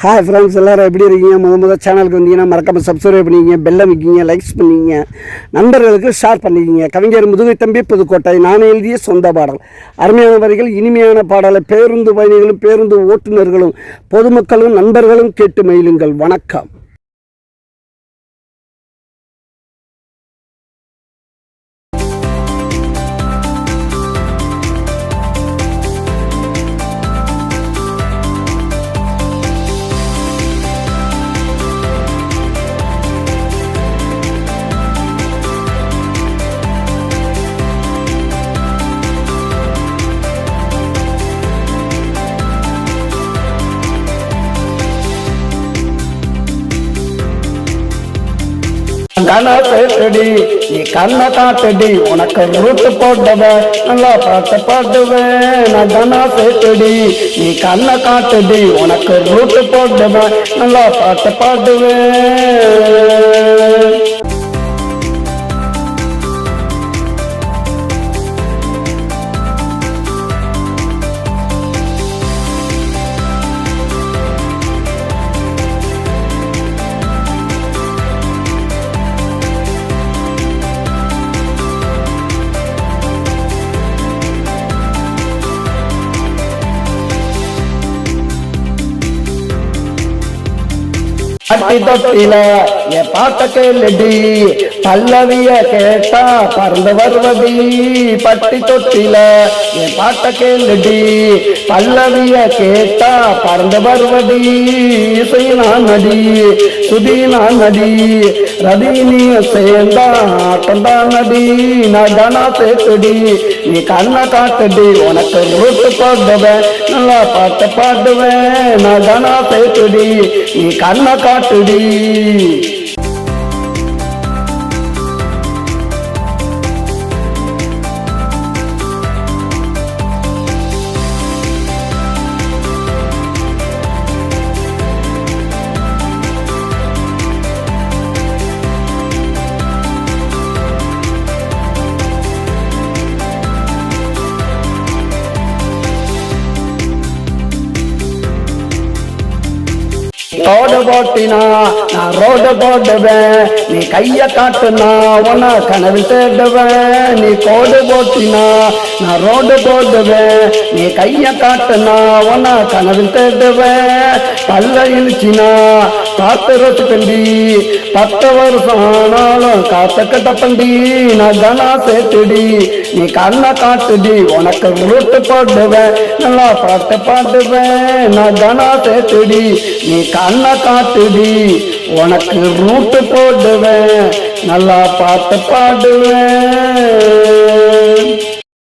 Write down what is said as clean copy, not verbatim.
Hi friends, எல்லோரும் எப்படி இருக்கீங்க? முதல் சேனலுக்கு வந்தீங்கன்னா மறக்காமல் சப்ஸ்கிரைப் பண்ணிக்கிங்க, பெல்லை வைக்கிங்க, லைக்ஸ் பண்ணிக்கிங்க, நண்பர்களுக்கு ஷேர் பண்ணிக்கிங்க. கவிஞர் முதுகை தம்பி புதுக்கோட்டை. நான் எழுதிய சொந்த பாடல். அருமையான வரிகள், இனிமையான பாடலை பேருந்து பயணிகளும் பேருந்து ஓட்டுநர்களும் பொதுமக்களும் நண்பர்களும் கேட்டு மகிழுங்கள். வணக்கம். கணக்கடி நீ கண்ணை காட்டடி, உனக்கு ரூட்டு போட்டவன் நல்லா பாட்டு பாடுவேன். நான் கண்ணா சேர்த்தடி நீ கண்ணை காட்டடி, உனக்கு ரூட்டு போட்டவன் நல்லா பாட்டு பாடுவேன். பட்டி தொட்டில என் பாட்ட கேளுடி, பல்லவிய கேட்டா பறந்து வருவதி. பட்டி தொட்டில என் பாட்ட கேளுடி, பல்லவிய கேட்டா பறந்து வருவதி. இசைனா நடி சுதீனா நடி, ரதினிய சேர்ந்தா ஆட்டந்தான் நடி. நான் கனா சேர்த்துடி நீ கண்ணை காட்டுடி, உனக்கு ரூட்டு போடுவேன் நல்லா பாட்டு பாடுவேன். நான் கனா சேர்த்துடி நீ கண்ணை காட்டுடி. ரோடு போட்டினா நான் ரோடு போடுவேன், நீ கைய காட்டுனா உன கனவில் தேடுவேன். நீ கோடு போட்டினா நான் ரோடு போடுவேன், நீ கைய காட்டுனா உன கனவில் தேடுவேன். பல்ல இழுச்சினா காத்து ரசிப்பண்டி, 10 வருஷம் ஆனாலும் காத்த கட்டப்பண்டி. நான் கனா சேர்த்துடி நீ கண்ணை காட்டுடி, உனக்கு ரூட்டு போடுவேன் நல்லா பாட்டு பாடுவேன். நான் கனா சேர்த்துடி நீ கண்ணை காட்டுடி, உனக்கு ரூட்டு போடுவேன் நல்லா பாட்டு பாடுவேன்.